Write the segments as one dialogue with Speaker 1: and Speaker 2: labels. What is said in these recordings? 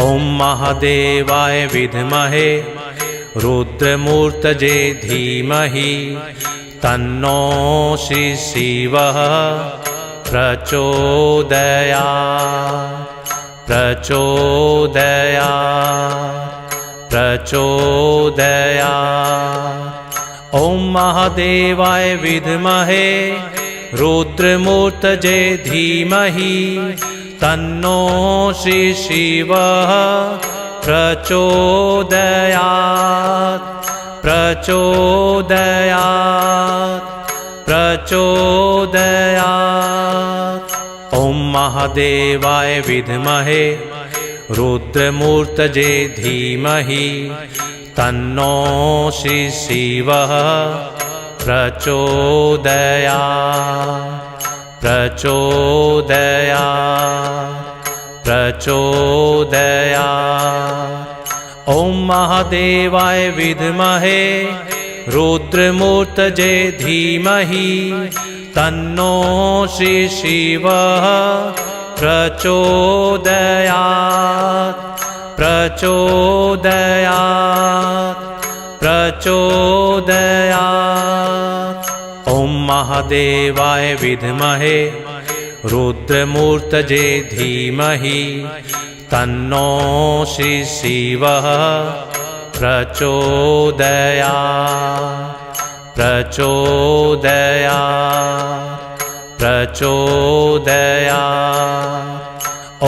Speaker 1: ॐ महादेवाय विद्महे रुद्रमूर्तये धीमहि तन्नो श्री शिवः प्रचोदयात् प्रचोदयात् प्रचोदयात्। ॐ महादेवाय विद्महे रुद्रमूर्तये धीमहि तन्नो श्री शिवः प्रचोदयात् प्रचोदयात् प्रचोदयात्। ॐ महादेवाय विद्महे रुद्रमूर्तये धीमहि तन्नो श्री शिवः प्रचोदयात् प्रचोदयात् प्रचोदयात्। ॐ महादेवाय विद्महे रुद्रमूर्तये धीमहि तन्नो श्री शिवः प्रचोदयात् प्रचोदयात् प्रचोदयात्। ॐ महादेवाय विद्महे रुद्रमूर्तये धीमहि तन्नो श्री शिवः प्रचोदयात् प्रचोदयात् प्रचोदयात्।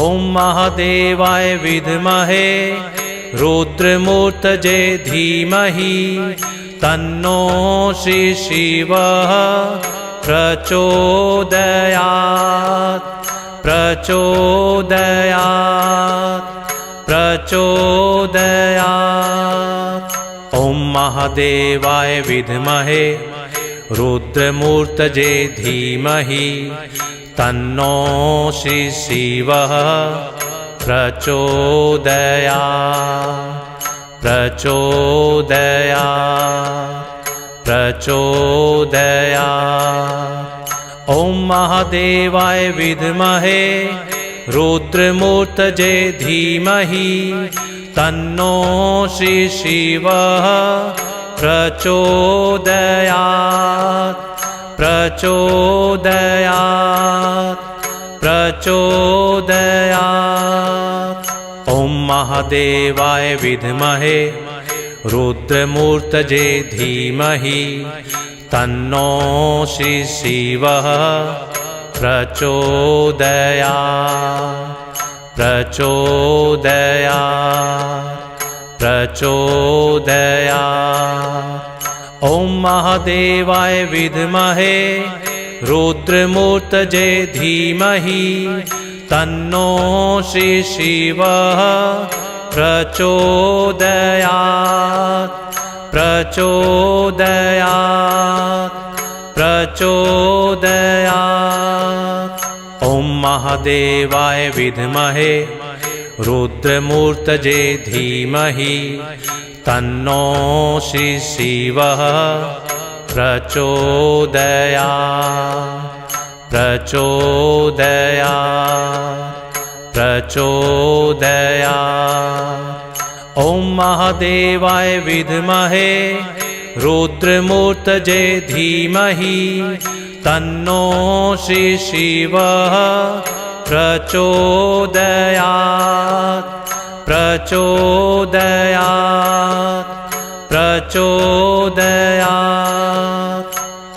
Speaker 1: ॐ महादेवाय विद्महे रुद्रमूर्तये धीमहि तन्नो श्री शिवः प्रचोदयात् प्रचोदयात् प्रचोदयात्। ॐ महादेवाय विद्महे रुद्रमूर्तये धीमहि तन्नो श्री शिवः प्रचोदयात् प्रचोदयात् प्रचोदयात्। ॐ महादेवाय विद्महे रुद्रमूर्तये धीमहि तन्नो श्री शिवः प्रचोदयात् प्रचोदयात् प्रचोदयात्। ॐ महादेवाय विद्महे रुद्रमूर्तये धीमहि तन्नो श्री शिवः प्रचोदयात् प्रचोदयात् प्रचोदयात्। ॐ महादेवाय विद्महे रुद्रमूर्तये धीमहि तन्नो श्री शिवः प्रचोदयात् प्रचोदयात् प्रचोदयात्। ॐ महादेवाय विद्महे रुद्रमूर्तये धीमहि तन्नो श्री शिवः प्रचोदयात् प्रचोदयात् प्रचोदयात्। ॐ महादेवाय विद्महे रुद्रमूर्तये धीमहि तन्नो श्री शिवः प्रचोदयात् प्रचोदयात् प्रचोदयात्।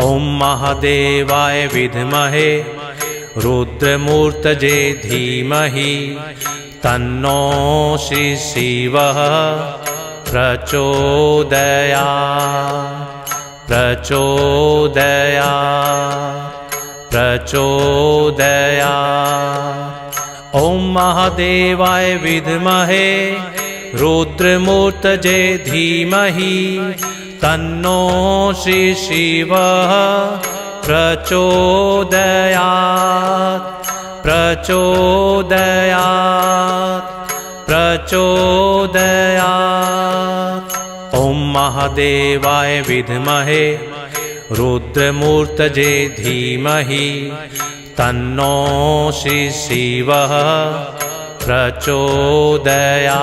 Speaker 1: ॐ महादेवाय विद्महे रुद्रमूर्तये धीमहि तन्नो श्री शिवः प्रचोदयात् प्रचोदयात् प्रचोदयात्। ॐ महादेवाय विद्महे रुद्रमूर्तये धीमहि तन्नो श्री शिवः प्रचोदयात् प्रचोदयात् प्रचोदयात्। ॐ महादेवाय विद्महे रुद्रमूर्तये धीमहि तन्नो श्री शिवः प्रचोदयात्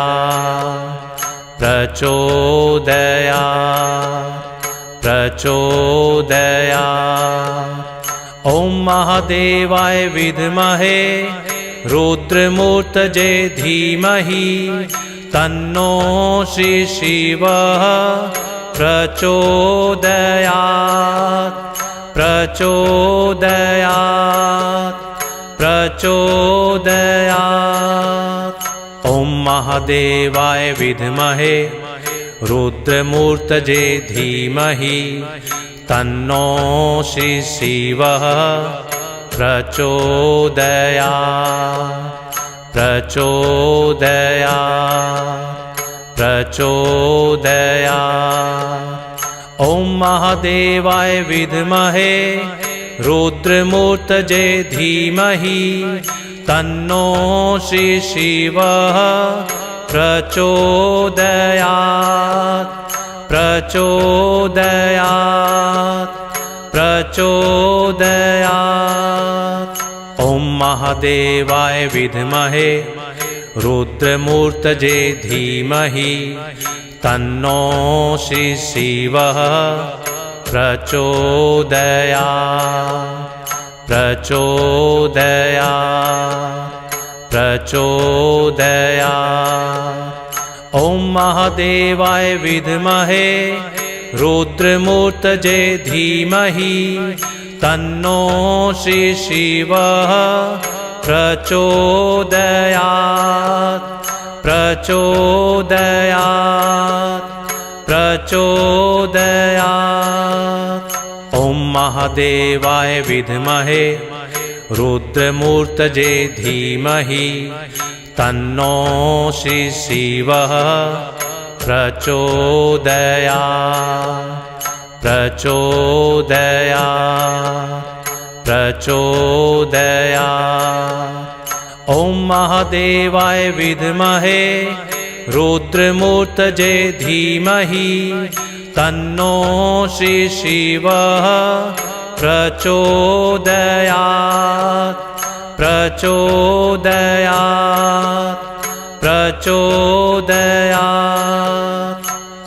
Speaker 1: प्रचोदयात् प्रचोदयात्। ॐ महादेवाय विद्महे रुद्रमूर्तये धीमहि तन्नो श्री शिवः प्रचोदयात् प्रचोदयात् प्रचोदयात्। ॐ महादेवाय विद्महे रुद्रमूर्तये धीमहि तन्नो श्री शिवः प्रचोदयात् प्रचोदयात् प्रचोदयात्। ॐ महादेवाय विद्महे रुद्रमूर्तये धीमहि तन्नो श्री शिवः प्रचोदयात् प्रचोदयात् प्रचोदयात्। ॐ महादेवाय विद्महे रुद्रमूर्तये धीमहि तन्नो श्री शिवः प्रचोदयात् प्रचोदयात् प्रचोदयात्। ॐ महादेवाय विद्महे रुद्रमूर्तये धीमहि तन्नो श्री शिवः प्रचोदयात् प्रचोदयात् प्रचोदयात्। ॐ महादेवाय विद्महे रुद्रमूर्तये धीमहि तन्नो श्री शिवः प्रचोदयात् प्रचोदयात् प्रचोदयात्। ॐ महादेवाय विद्महे रुद्रमूर्तये धीमहि तन्नो श्री शिवः प्रचोदयात् प्रचोदयात् प्रचोदयात्।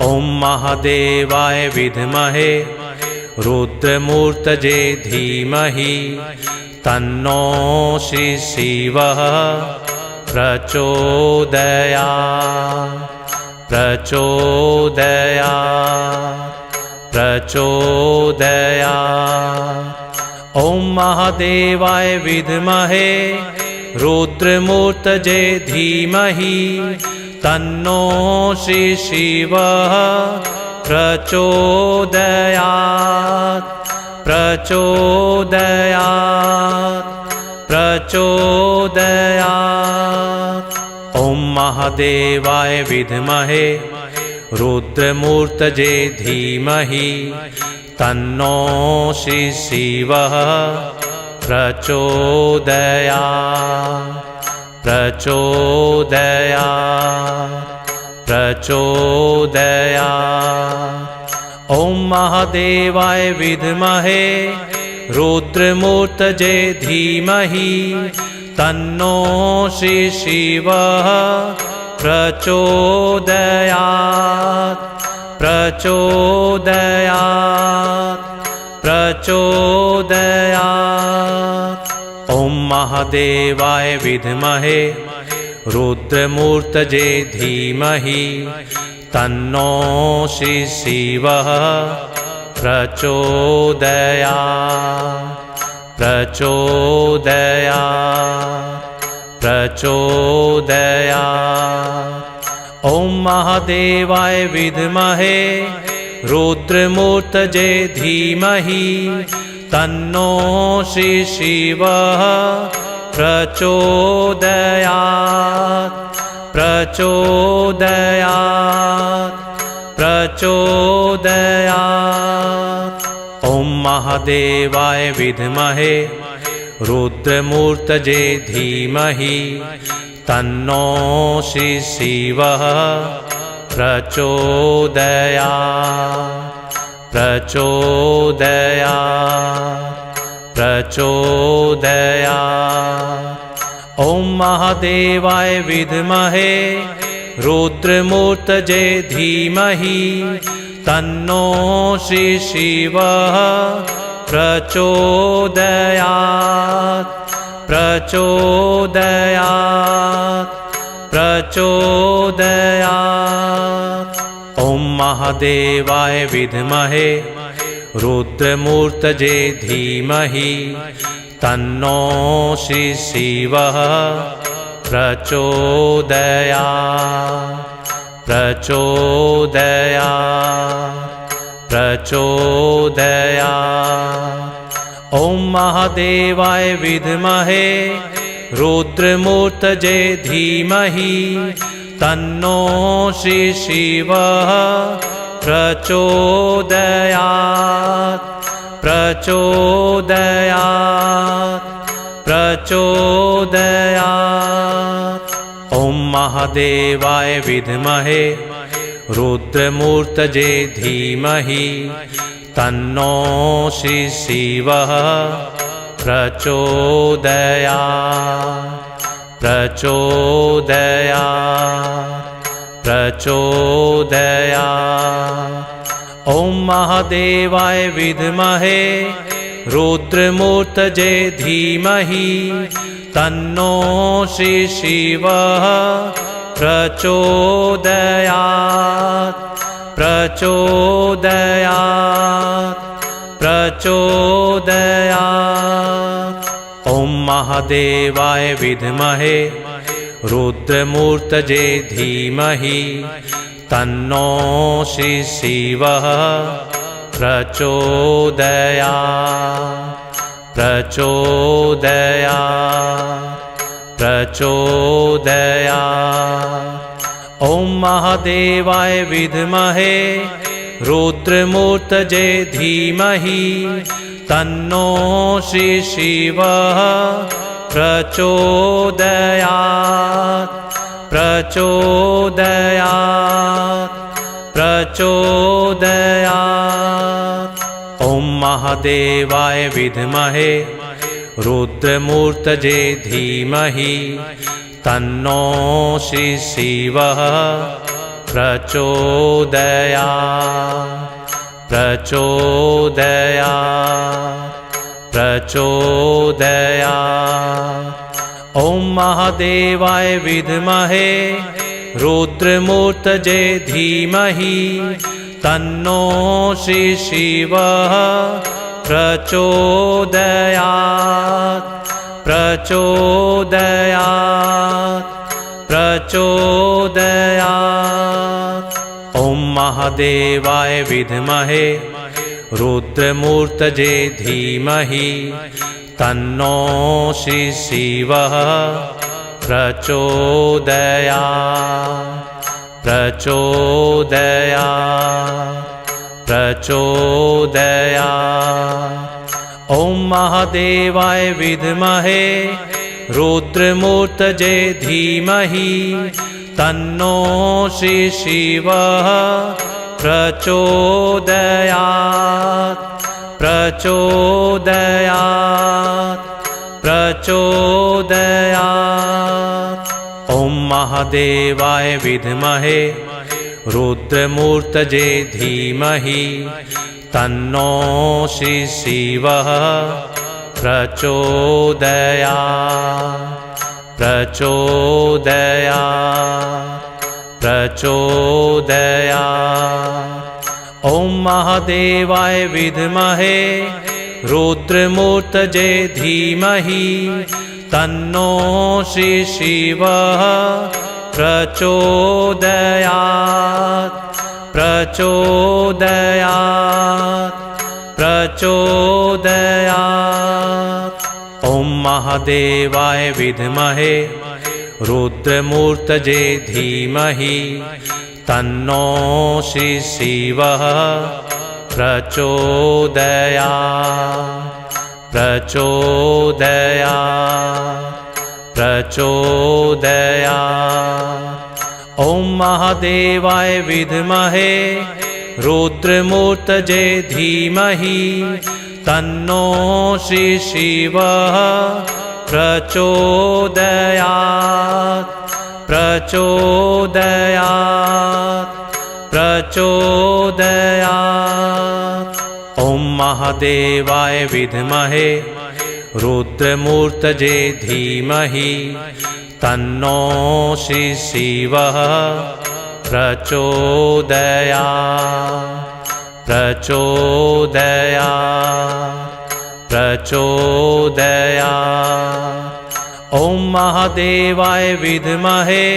Speaker 1: ॐ महादेवाय विद्महे रुद्रमूर्तये धीमहि तन्नो श्री शिवः प्रचोदयात् प्रचोदयात् प्रचोदयात्। ॐ महादेवाय विद्महे रुद्रमूर्तये धीमहि तन्नो श्री शिवः प्रचोदयात् प्रचोदयात् प्रचोदयात्। ॐ महादेवाय विद्महे रुद्रमूर्तये धीमहि तन्नो श्री शिवः प्रचोदयात् प्रचोदयात् प्रचोदयात्। ॐ महादेवाय विद्महे रुद्रमूर्तये धीमहि तन्नो श्री शिवः प्रचोदयात् प्रचोदयात् प्रचोदयात्। ॐ महादेवाय विद्महे रुद्रमूर्तये धीमहि तन्नो श्री शिवः प्रचोदयात् प्रचोदयात् प्रचोदयात्। ॐ महादेवाय विद्महे रुद्रमूर्तये धीमहि तन्नो श्री शिवः प्रचोदयात् प्रचोदयात् प्रचोदयात्। ॐ महादेवाय विद्महे रुद्रमूर्तये धीमहि तन्नो श्री शिवः प्रचोदयात् प्रचोदयात् प्रचोदयात्। ॐ महादेवाय विद्महे रुद्रमूर्तये धीमहि तन्नो श्री शिवः प्रचोदयात् प्रचोदयात् प्रचोदयात्। ॐ महादेवाय विद्महे रुद्रमूर्तये धीमहि तन्नो श्री शिवः प्रचोदयात् प्रचोदयात् प्रचोदयात्। ॐ महादेवाय विद्महे रुद्रमूर्तये धीमहि तन्नो श्री शिवः प्रचोदयात् प्रचोदयात् प्रचोदयात्। ॐ महादेवाय विद्महे रुद्रमूर्तये धीमहि तन्नो श्री शिवः प्रचोदयात् प्रचोदयात् प्रचोदयात्। ॐ महादेवाय विद्महे रुद्रमूर्तये धीमहि तन्नो श्री शिवः प्रचोदयात् प्रचोदयात् प्रचोदयात्। ॐ महादेवाय विद्महे रुद्रमूर्तये धीमहि तन्नो श्री शिवः प्रचोदयात् प्रचोदयात् प्रचोदयात्। ॐ महादेवाय विद्महे रुद्रमूर्तये धीमहि तन्नो श्री शिवः प्रचोदयात् प्रचोदयात् प्रचोदयात्। ॐ महादेवाय विद्महे रुद्रमूर्तये धीमहि तन्नो श्री शिवः प्रचोदयात् प्रचोदयात् प्रचोदयात्। ॐ महादेवाय विद्महे रुद्रमूर्तये धीमहि तन्नो श्री शिवः प्रचोदयात् प्रचोदयात् प्रचोदयात्। ॐ महादेवाय विद्महे रुद्रमूर्तये धीमहि तन्नो श्री शिवः प्रचोदयात् प्रचोदयात् प्रचोदयात्। ॐ महादेवाय विद्महे रुद्रमूर्तये धीमहि तन्नो श्री शिवः प्रचोदयात् प्रचोदयात् प्रचोदयात्। ॐ महादेवाय विद्महे रुद्रमूर्तये धीमहि तन्नो श्री शिवः प्रचोदयात् प्रचोदयात् प्रचोदयात्। ॐ महादेवाय विद्महे रुद्रमूर्तये धीमहि तन्नो श्री शिवः प्रचोदयात् प्रचोदयात् प्रचोदयात्। ॐ महादेवाय विद्महे रुद्रमूर्तये धीमहि तन्नो श्री शिवः प्रचोदयात् प्रचोदयात् प्रचोदयात्। ॐ महादेवाय विद्महे रुद्रमूर्तये धीमहि तन्नो श्री शिवः प्रचोदयात् प्रचोदयात् प्रचोदयात्। ॐ महादेवाय विद्महे रुद्रमूर्तये धीमहि तन्नो श्री शिवः प्रचोदयात् प्रचोदयात् प्रचोदयात्। ॐ महादेवाय विद्महे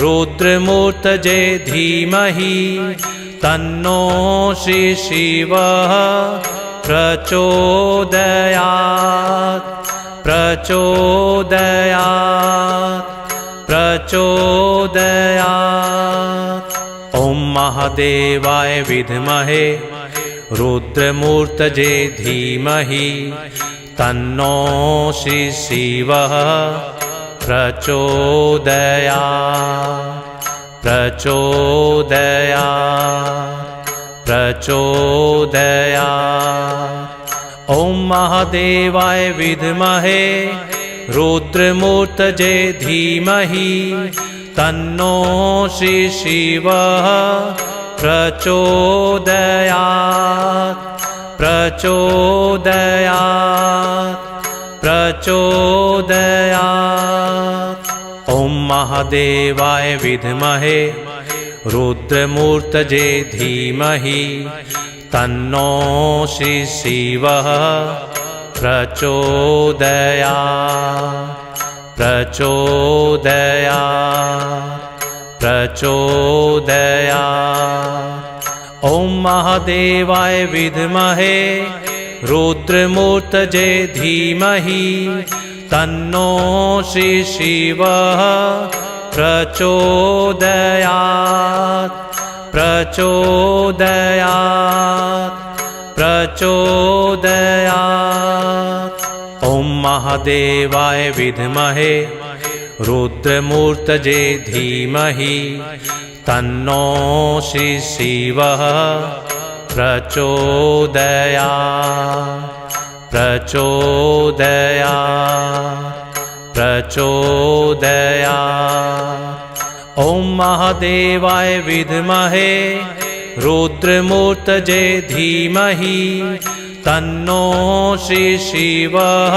Speaker 1: रुद्रमूर्तये धीमहि तन्नो श्री शिवः प्रचोदयात् प्रचोदयात् प्रचोदयात्। ॐ महादेवाय विद्महे रुद्रमूर्तये धीमहि तन्नो श्री शिवः प्रचोदयात् प्रचोदयात् प्रचोदयात्। ॐ महादेवाय विद्महे रुद्रमूर्तये धीमहि तन्नो श्री शिवः प्रचोदयात् प्रचोदयात् प्रचोदयात्। ॐ महादेवाय विद्महे रुद्रमूर्तये धीमहि तन्नो श्री शिवः प्रचोदयात् प्रचोदयात् प्रचोदयात्। ॐ महादेवाय विद्महे रुद्रमूर्तये धीमहि तन्नो श्री शिवः प्रचोदयात् प्रचोदयात् प्रचोदयात्। ॐ महादेवाय विद्महे रुद्रमूर्तये धीमहि तन्नो श्री शिवः प्रचोदयात् प्रचोदयात् प्रचोदयात्। ॐ महादेवाय विद्महे रुद्रमूर्तये धीमहि तन्नो श्री शिवः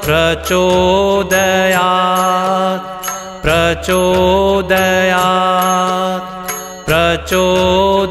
Speaker 1: प्रचोदयात् प्रचोदयात् प्रचोदयात्।